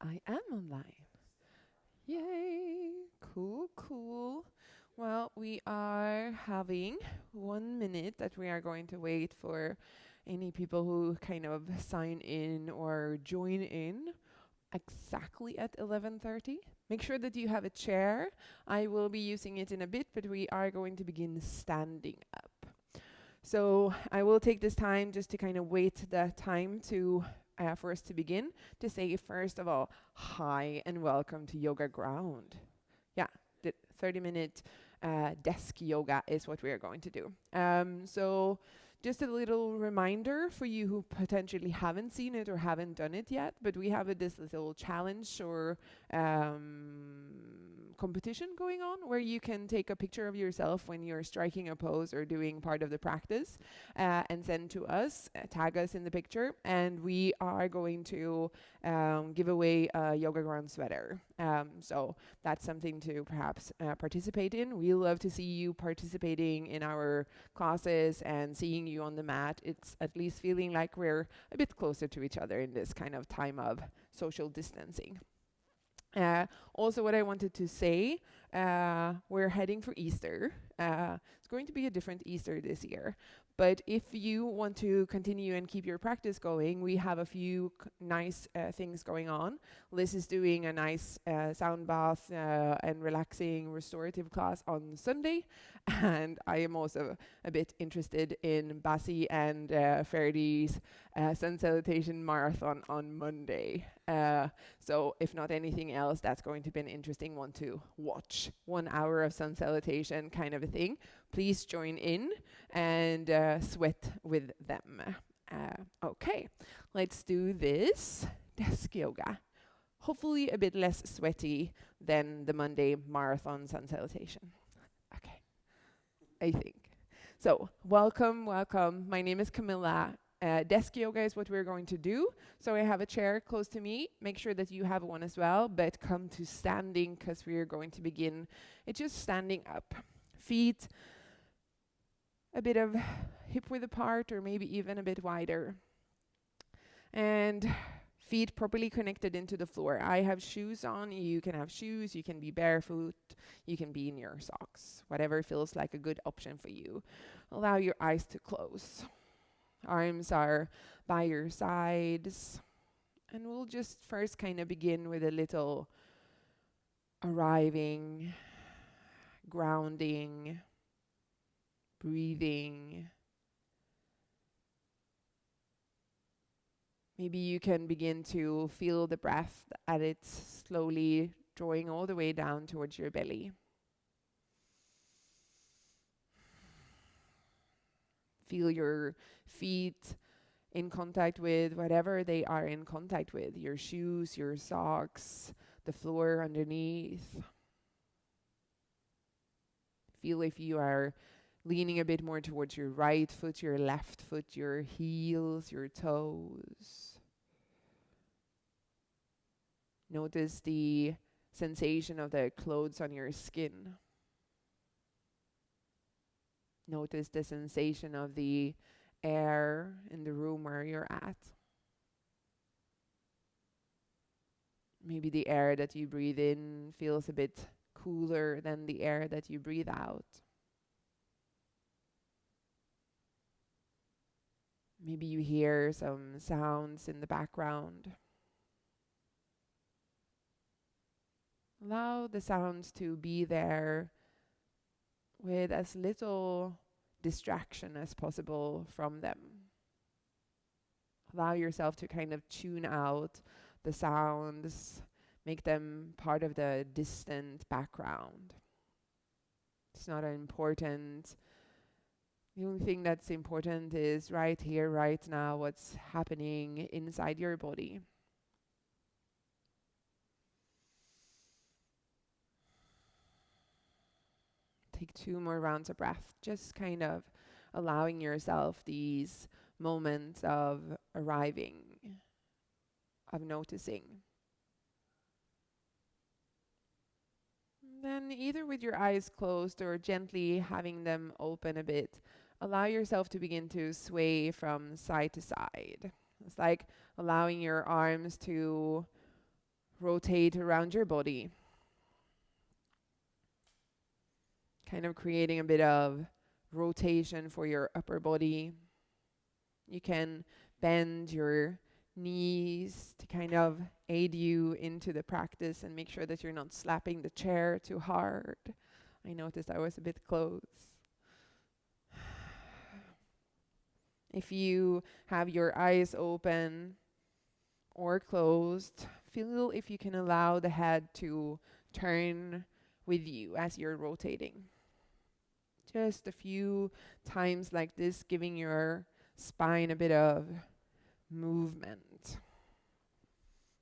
I am online. Yay! Cool, cool. Well, we are having 1 minute that we are going to wait for any people who kind of sign in or join in exactly at 11:30. Make sure that you have a chair. I will be using it in a bit, but we are going to begin standing up. So I will take this time just to kind of wait the time to for us to begin to say first of all, hi and welcome to Yoga Ground. Yeah, the 30-minute desk yoga is what we are going to do. So just a little reminder for you who potentially haven't seen it or haven't done it yet, but we have this little challenge or competition going on where you can take a picture of yourself when you're striking a pose or doing part of the practice and send to us, tag us in the picture, and we are going to give away a Yoga Ground sweater. So that's something to perhaps participate in. We love to see you participating in our classes and seeing you on the mat. It's at least feeling like we're a bit closer to each other in this kind of time of social distancing. Also, what I wanted to say, we're heading for Easter. It's going to be a different Easter this year. But if you want to continue and keep your practice going, we have a few nice things going on. Liz is doing a nice sound bath and relaxing restorative class on Sunday. And I am also a bit interested in Bassi and Farady's sun salutation marathon on Monday. So if not anything else, that's going to be an interesting one to watch. 1 hour of sun salutation kind of a thing. Please join in and sweat with them. Okay, let's do this desk yoga. Hopefully a bit less sweaty than the Monday marathon sun salutation. Okay, I think. So welcome, welcome. My name is Camilla. Desk yoga is what we're going to do. So I have a chair close to me. Make sure that you have one as well, but come to standing because we are going to begin. It's just standing up. Feet a bit of hip width apart or maybe even a bit wider. And feet properly connected into the floor. I have shoes on. You can have shoes. You can be barefoot. You can be in your socks. Whatever feels like a good option for you. Allow your eyes to close. Arms are by your sides. And we'll just first kind of begin with a little arriving, grounding, breathing. Maybe you can begin to feel the breath as it's slowly drawing all the way down towards your belly. Feel your feet in contact with whatever they are in contact with, your shoes, your socks, the floor underneath. Feel if you are leaning a bit more towards your right foot, your left foot, your heels, your toes. Notice the sensation of the clothes on your skin. Notice the sensation of the air in the room where you're at. Maybe the air that you breathe in feels a bit cooler than the air that you breathe out. Maybe you hear some sounds in the background. Allow the sounds to be there with as little distraction as possible from them. Allow yourself to kind of tune out the sounds, make them part of the distant background. It's not important. The only thing that's important is right here, right now, what's happening inside your body. Take 2 more rounds of breath, just kind of allowing yourself these moments of arriving, of noticing. Then either with your eyes closed or gently having them open a bit, allow yourself to begin to sway from side to side. It's like allowing your arms to rotate around your body, kind of creating a bit of rotation for your upper body. You can bend your knees to kind of aid you into the practice and make sure that you're not slapping the chair too hard. I noticed I was a bit close. If you have your eyes open or closed, feel if you can allow the head to turn with you as you're rotating. Just a few times like this, giving your spine a bit of movement.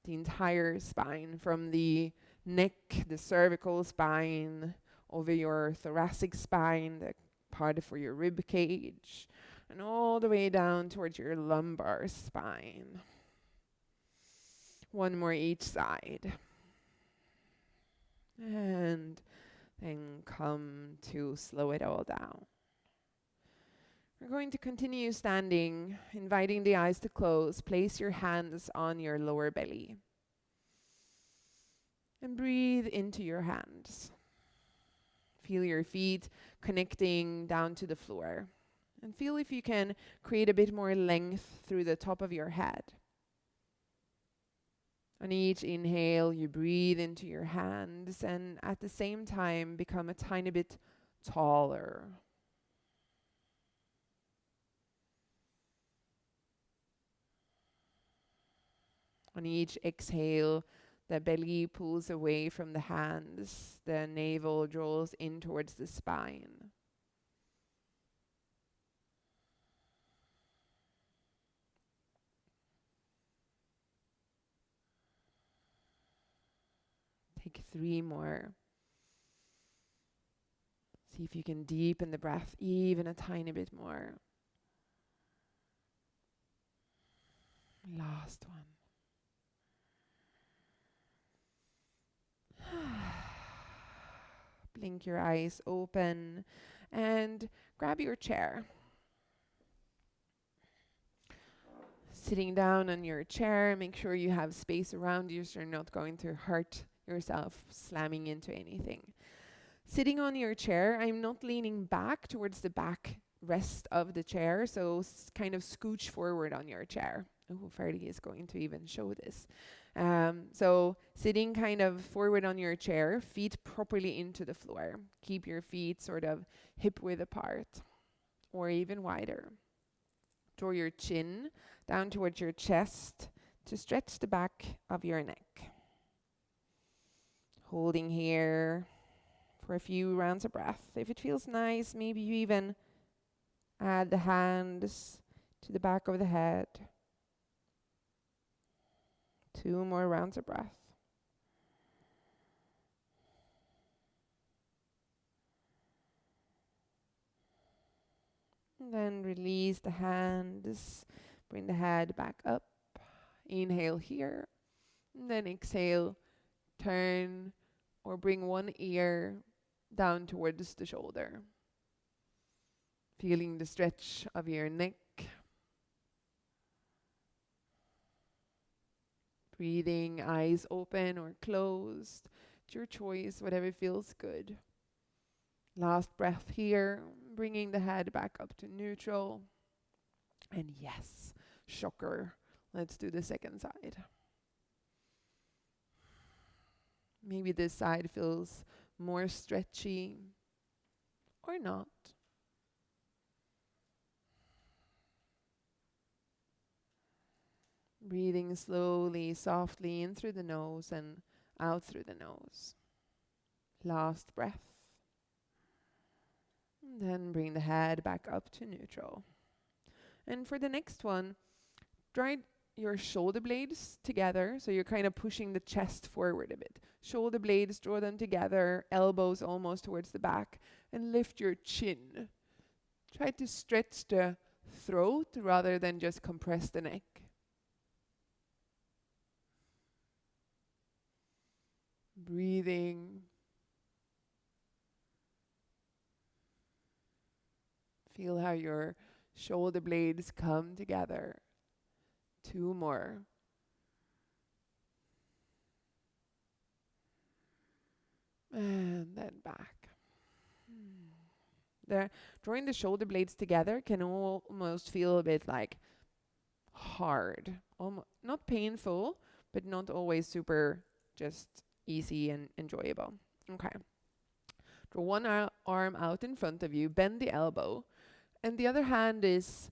The entire spine, from the neck, the cervical spine, over your thoracic spine, the part for your rib cage, and all the way down towards your lumbar spine. One more each side. And then come to slow it all down. We're going to continue standing, inviting the eyes to close. Place your hands on your lower belly. And breathe into your hands. Feel your feet connecting down to the floor. And feel if you can create a bit more length through the top of your head. On each inhale, you breathe into your hands and at the same time become a tiny bit taller. On each exhale, the belly pulls away from the hands, the navel draws in towards the spine. Take 3 more. See if you can deepen the breath even a tiny bit more. Last one. Blink your eyes open and grab your chair. Sitting down on your chair, make sure you have space around you so you're not going to hurt yourself slamming into anything. Sitting on your chair, I'm not leaning back towards the back rest of the chair, so kind of scooch forward on your chair. Oh, Ferdy is going to even show this. So sitting kind of forward on your chair, feet properly into the floor. Keep your feet sort of hip width apart or even wider. Draw your chin down towards your chest to stretch the back of your neck. Holding here for a few rounds of breath. If it feels nice, maybe you even add the hands to the back of the head. 2 more rounds of breath. And then release the hands. Bring the head back up. Inhale here. And then exhale. Turn or bring one ear down towards the shoulder. Feeling the stretch of your neck. Breathing, eyes open or closed. It's your choice, whatever feels good. Last breath here, bringing the head back up to neutral. And yes, shocker. Let's do the second side. Maybe this side feels more stretchy or not. Breathing slowly, softly in through the nose and out through the nose. Last breath. And then bring the head back up to neutral. And for the next one, draw your shoulder blades together. So you're kind of pushing the chest forward a bit. Shoulder blades, draw them together, elbows almost towards the back, and lift your chin. Try to stretch the throat rather than just compress the neck. Breathing. Feel how your shoulder blades come together. 2 more. And then back. The drawing the shoulder blades together can almost feel a bit like hard, not painful, but not always super just easy and enjoyable. Okay. Draw one arm out in front of you, bend the elbow, and the other hand is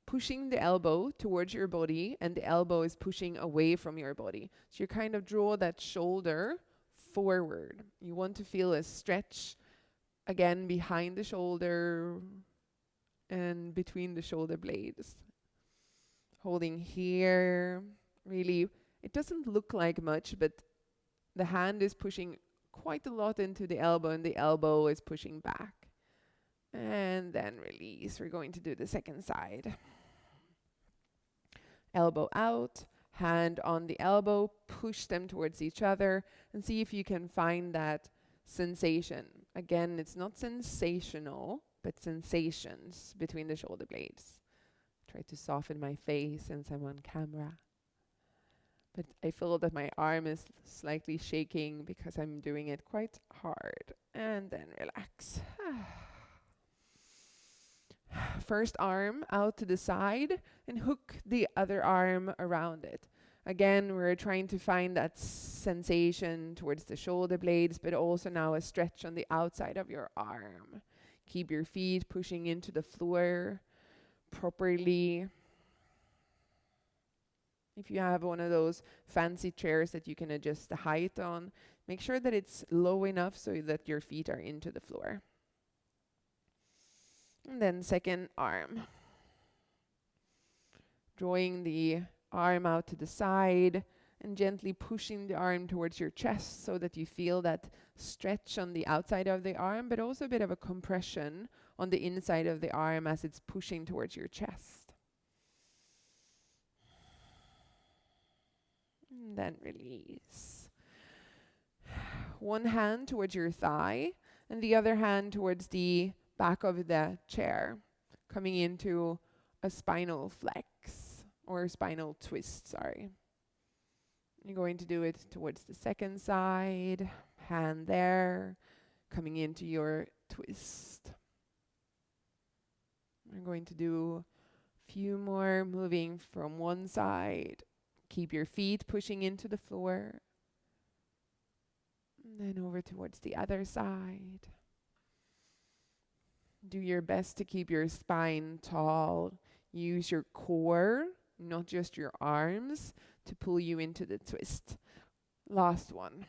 pushing the elbow towards your body, and the elbow is pushing away from your body. So you kind of draw that shoulder forward. You want to feel a stretch again behind the shoulder and between the shoulder blades. Holding here, really, it doesn't look like much, but the hand is pushing quite a lot into the elbow, and the elbow is pushing back. And then release. We're going to do the second side. Elbow out, hand on the elbow, push them towards each other, and see if you can find that sensation. Again, it's not sensational, but sensations between the shoulder blades. Try to soften my face since I'm on camera. But I feel that my arm is slightly shaking because I'm doing it quite hard. And then relax. First arm out to the side and hook the other arm around it. Again, we're trying to find that sensation towards the shoulder blades, but also now a stretch on the outside of your arm. Keep your feet pushing into the floor properly. If you have one of those fancy chairs that you can adjust the height on, make sure that it's low enough so that your feet are into the floor. And then second arm. Drawing the arm out to the side and gently pushing the arm towards your chest so that you feel that stretch on the outside of the arm, but also a bit of a compression on the inside of the arm as it's pushing towards your chest. And then release. One hand towards your thigh and the other hand towards the back of the chair, coming into a spinal flex or spinal twist, sorry. You're going to do it towards the second side, hand there, coming into your twist. We're going to do a few more, moving from one side. Keep your feet pushing into the floor. And then over towards the other side. Do your best to keep your spine tall. Use your core, not just your arms, to pull you into the twist. Last one.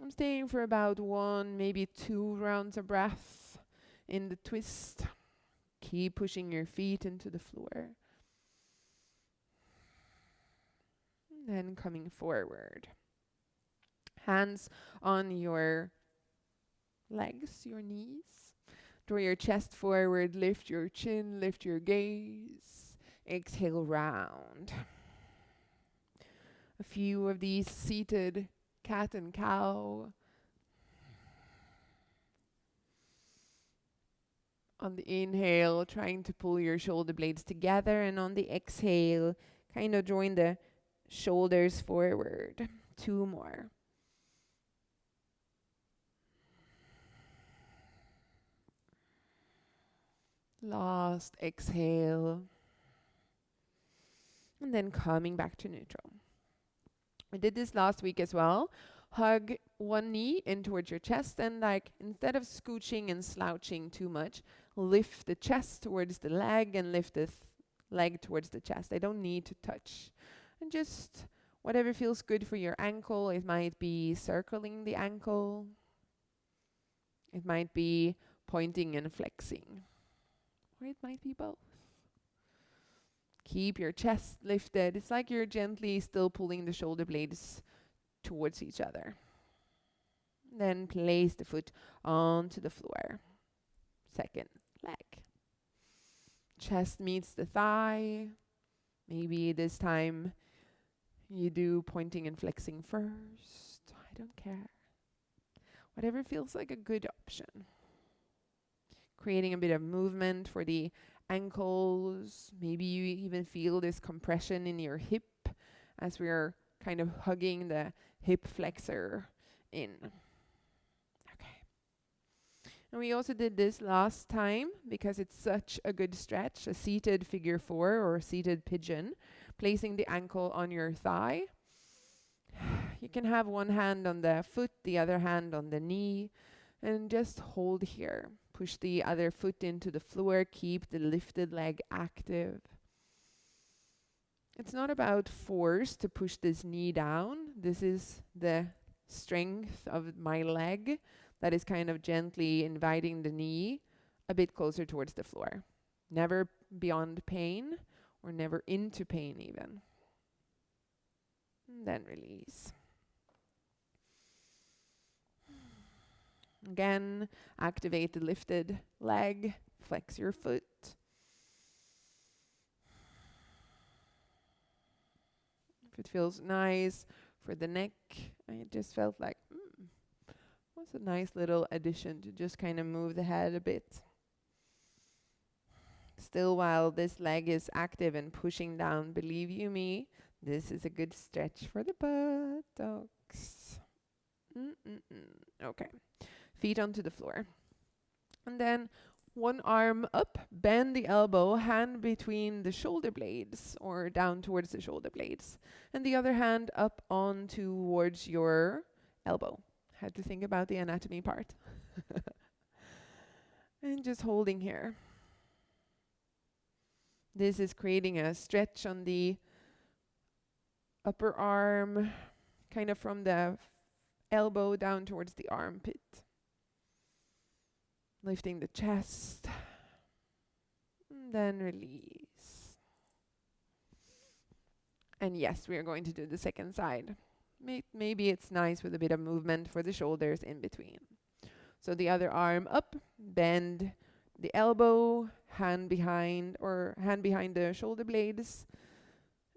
I'm staying for about 1, maybe 2 rounds of breath in the twist. Keep pushing your feet into the floor. And then coming forward. Hands on your legs, your knees. Draw your chest forward, lift your chin, lift your gaze. Exhale, round. A few of these seated cat and cow. On the inhale, trying to pull your shoulder blades together, and on the exhale, kind of drawing the shoulders forward. 2 more. Last exhale. And then coming back to neutral. I did this last week as well. Hug one knee in towards your chest, and like instead of scooching and slouching too much, lift the chest towards the leg and lift the leg towards the chest. I don't need to touch. And just whatever feels good for your ankle. It might be circling the ankle. It might be pointing and flexing. Or it might be both. Keep your chest lifted. It's like you're gently still pulling the shoulder blades towards each other. Then place the foot onto the floor. Second leg. Chest meets the thigh. Maybe this time you do pointing and flexing first. I don't care. Whatever feels like a good option. Creating a bit of movement for the ankles. Maybe you even feel this compression in your hip as we're kind of hugging the hip flexor in. Okay. And we also did this last time because it's such a good stretch, a seated figure 4 or seated pigeon, placing the ankle on your thigh. You can have one hand on the foot, the other hand on the knee, and just hold here. Push the other foot into the floor, keep the lifted leg active. It's not about force to push this knee down. This is the strength of my leg that is kind of gently inviting the knee a bit closer towards the floor. Never beyond pain or never into pain even. And then release. Again, activate the lifted leg, flex your foot. If it feels nice for the neck, I just felt like, what's a nice little addition to just kind of move the head a bit. Still, while this leg is active and pushing down, believe you me, this is a good stretch for the buttocks. Okay. Feet onto the floor. And then one arm up, bend the elbow, hand between the shoulder blades or down towards the shoulder blades. And the other hand up on towards your elbow. Had to think about the anatomy part. And just holding here. This is creating a stretch on the upper arm, kind of from the elbow down towards the armpit. Lifting the chest. And then release. And yes, we are going to do the second side. Maybe it's nice with a bit of movement for the shoulders in between. So the other arm up, bend the elbow, hand behind the shoulder blades,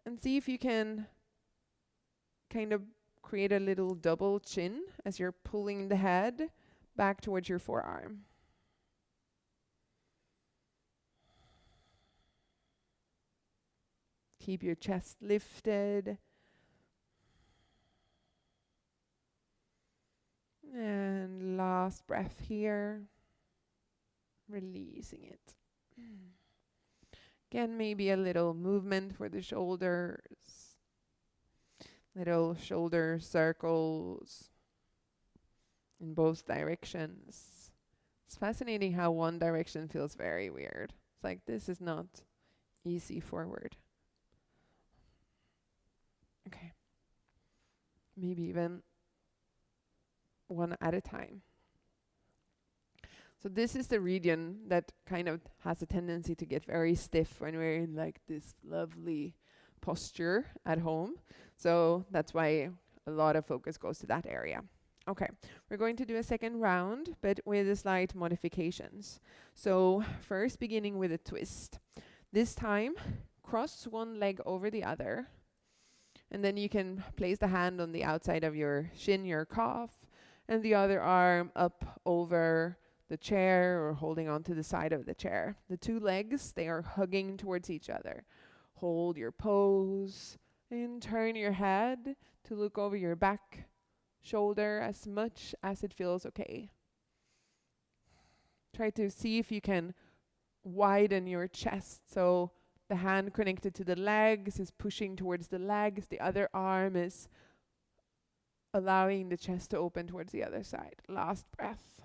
and see if you can kind of create a little double chin as you're pulling the head back towards your forearm. Keep your chest lifted. And last breath here. Releasing it. Again, maybe a little movement for the shoulders. Little shoulder circles in both directions. It's fascinating how one direction feels very weird. It's like this is not easy forward. Okay. Maybe even one at a time. So this is the region that kind of has a tendency to get very stiff when we're in like this lovely posture at home. So that's why a lot of focus goes to that area. Okay, we're going to do a second round, but with a slight modifications. So first beginning with a twist. This time, cross one leg over the other. And then you can place the hand on the outside of your shin, your calf, and the other arm up over the chair or holding onto the side of the chair. The two legs, they are hugging towards each other. Hold your pose and turn your head to look over your back shoulder as much as it feels okay. Try to see if you can widen your chest. So the hand connected to the legs is pushing towards the legs. The other arm is allowing the chest to open towards the other side. Last breath.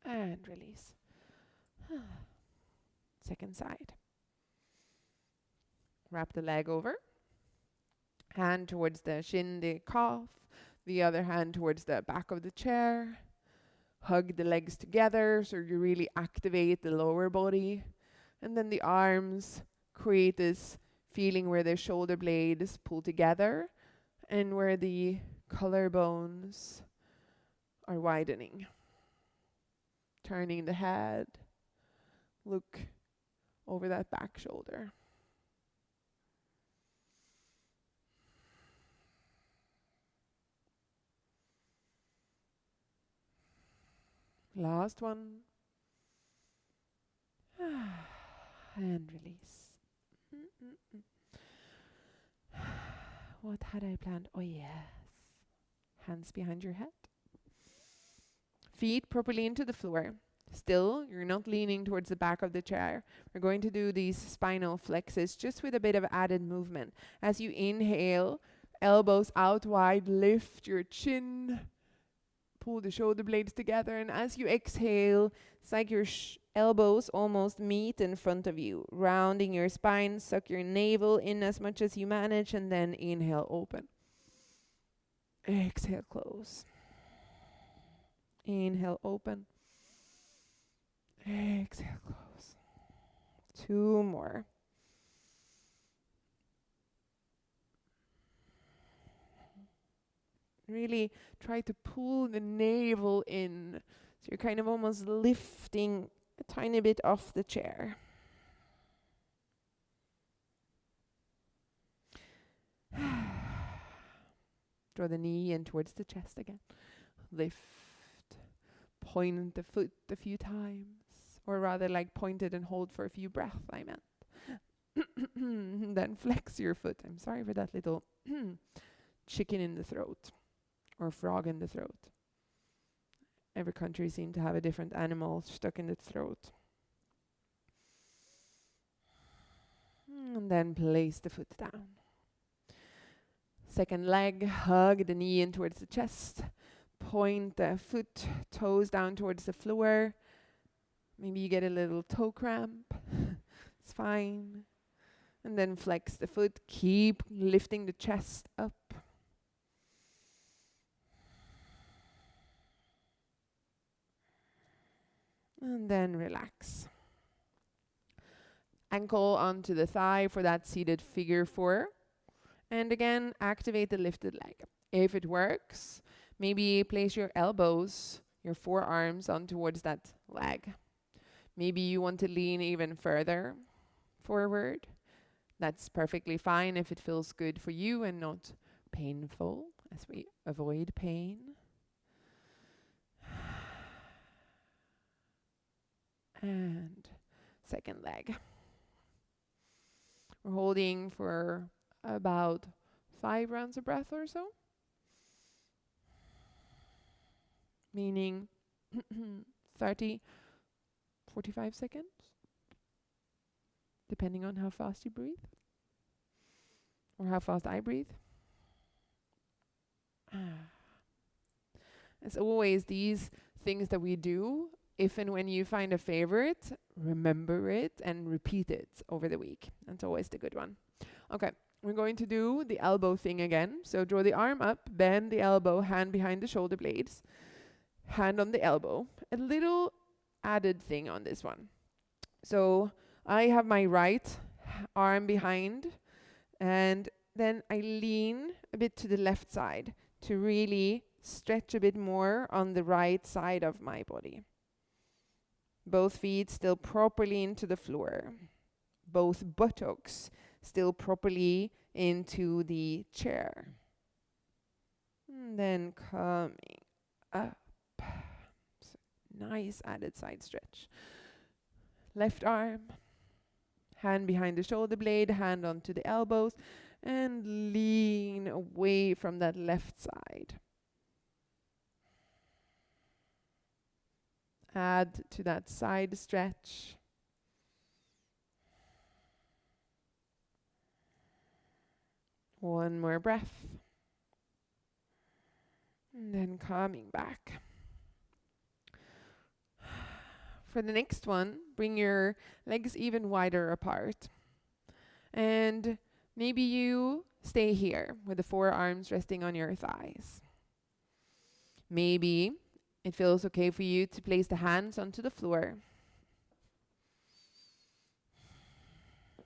And release. Second side. Wrap the leg over. Hand towards the shin, the calf. The other hand towards the back of the chair. Hug the legs together so you really activate the lower body. And then the arms create this feeling where the shoulder blades pull together and where the collarbones are widening. Turning the head. Look over that back shoulder. Last one. And release. What had I planned? Oh, yes. Hands behind your head. Feet properly into the floor. Still, you're not leaning towards the back of the chair. We're going to do these spinal flexes just with a bit of added movement. As you inhale, elbows out wide, lift your chin, pull the shoulder blades together, and as you exhale, it's like your elbows almost meet in front of you, rounding your spine, suck your navel in as much as you manage, and then inhale, open. Exhale, close. Inhale, open. Exhale, close. 2 more. Really try to pull the navel in. So you're kind of almost lifting a tiny bit off the chair. Draw the knee in towards the chest again. Lift. Point the foot a few times. Or rather like point it and hold for a few breaths, I meant. Then flex your foot. I'm sorry for that little chicken in the throat. Or frog in the throat. Every country seems to have a different animal stuck in the throat. And then place the foot down. Second leg, hug the knee in towards the chest. Point the foot, toes down towards the floor. Maybe you get a little toe cramp. It's fine. And then flex the foot. Keep lifting the chest up. And then relax. Ankle onto the thigh for that seated figure 4. And again, activate the lifted leg. If it works, maybe place your elbows, your forearms on towards that leg. Maybe you want to lean even further forward. That's perfectly fine if it feels good for you and not painful, as we avoid pain. And second leg. We're holding for about 5 rounds of breath or so. Meaning 30, 45 seconds. Depending on how fast you breathe. Or how fast I breathe. As always, these things that we do, if and when you find a favorite, remember it and repeat it over the week. That's always the good one. Okay, we're going to do the elbow thing again. So draw the arm up, bend the elbow, hand behind the shoulder blades, hand on the elbow. A little added thing on this one. So I have my right arm behind, and then I lean a bit to the left side to really stretch a bit more on the right side of my body. Both feet still properly into the floor. Both buttocks still properly into the chair. And then coming up. So nice added side stretch. Left arm. Hand behind the shoulder blade, hand onto the elbows, and lean away from that left side. Add to that side stretch. One more breath. And then coming back. For the next one, bring your legs even wider apart. And maybe you stay here with the forearms resting on your thighs. Maybe it feels okay for you to place the hands onto the floor.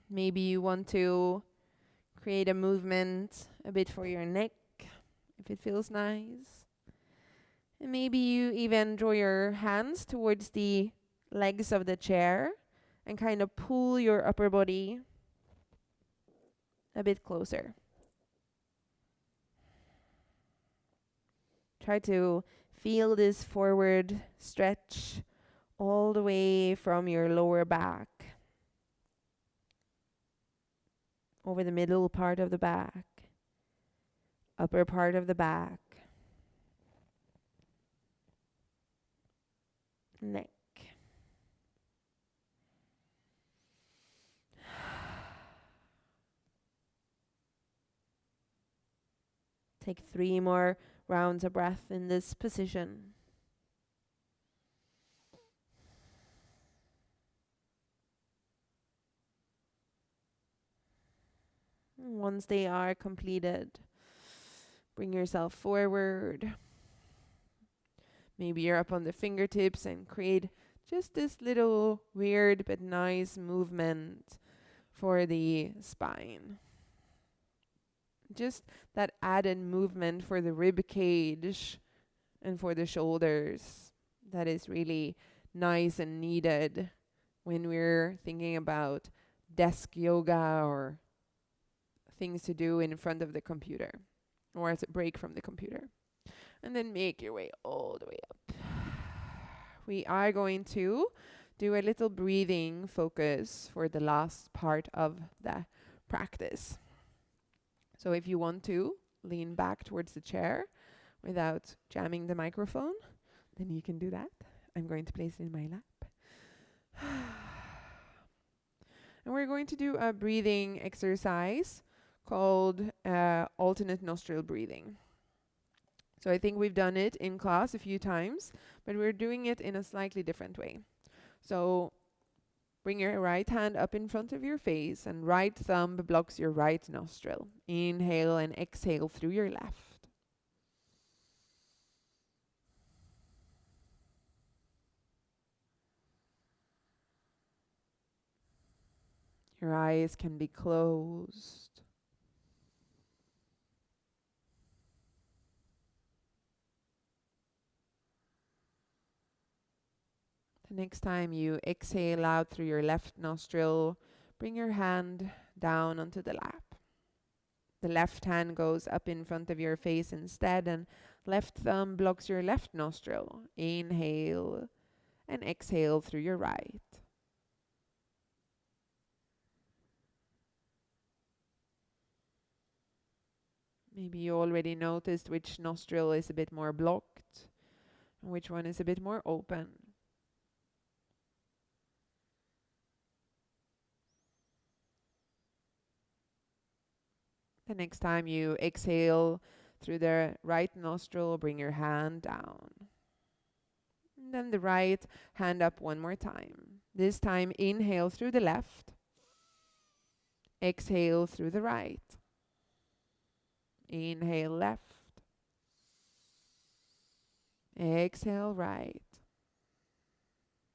Maybe you want to create a movement a bit for your neck, if it feels nice. And maybe you even draw your hands towards the legs of the chair and kind of pull your upper body a bit closer. Try to feel this forward stretch all the way from your lower back, over the middle part of the back, upper part of the back, neck. Take 3 more rounds of breath in this position. Once they are completed, bring yourself forward. Maybe you're up on the fingertips and create just this little weird but nice movement for the spine. Just that added movement for the rib cage and for the shoulders that is really nice and needed when we're thinking about desk yoga or things to do in front of the computer or as a break from the computer. And then make your way all the way up. We are going to do a little breathing focus for the last part of the practice. So if you want to lean back towards the chair without jamming the microphone, then you can do that. I'm going to place it in my lap. And we're going to do a breathing exercise called alternate nostril breathing. So I think we've done it in class a few times, but we're doing it in a slightly different way. So bring your right hand up in front of your face and right thumb blocks your right nostril. Inhale and exhale through your left. Your eyes can be closed. The next time you exhale out through your left nostril, bring your hand down onto the lap. The left hand goes up in front of your face instead, and left thumb blocks your left nostril. Inhale and exhale through your right. Maybe you already noticed which nostril is a bit more blocked and which one is a bit more open. The next time you exhale through the right nostril, bring your hand down. And then the right hand up one more time. This time inhale through the left. Exhale through the right. Inhale left. Exhale right.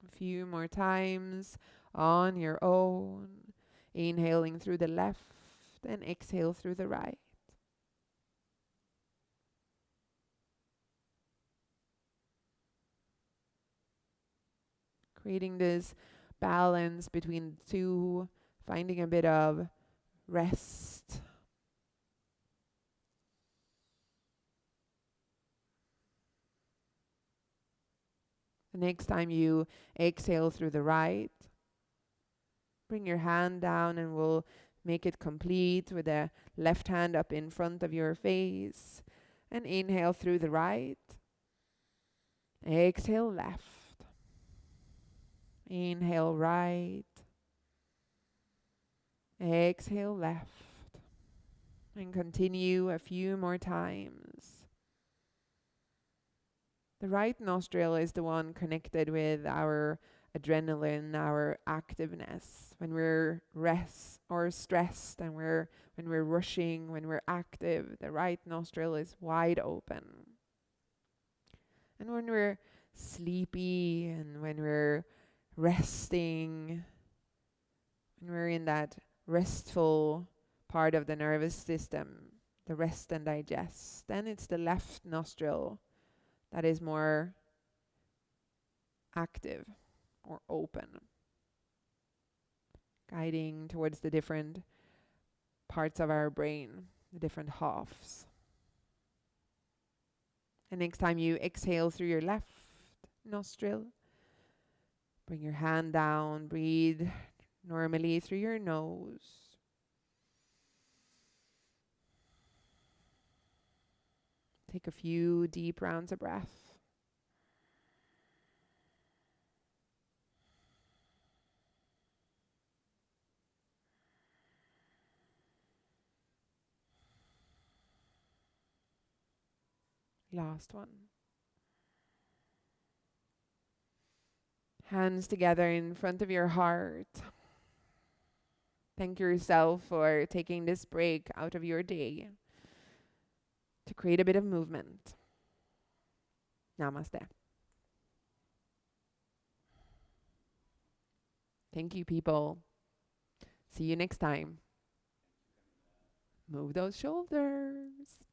A few more times on your own. Inhaling through the left and exhale through the right. Creating this balance between the two, finding a bit of rest. The next time you exhale through the right, bring your hand down and we'll make it complete with the left hand up in front of your face. And inhale through the right. Exhale left. Inhale right. Exhale left. And continue a few more times. The right nostril is the one connected with our adrenaline, our activeness. When we're stressed and when we're rushing, when we're active, the right nostril is wide open. And when we're sleepy and when we're resting, when we're in that restful part of the nervous system, the rest and digest, then it's the left nostril that is more active or open, guiding towards the different parts of our brain, the different halves. And next time you exhale through your left nostril, bring your hand down, breathe normally through your nose. Take a few deep rounds of breath. Last one. Hands together in front of your heart. Thank yourself for taking this break out of your day to create a bit of movement. Namaste. Thank you, people. See you next time. Move those shoulders.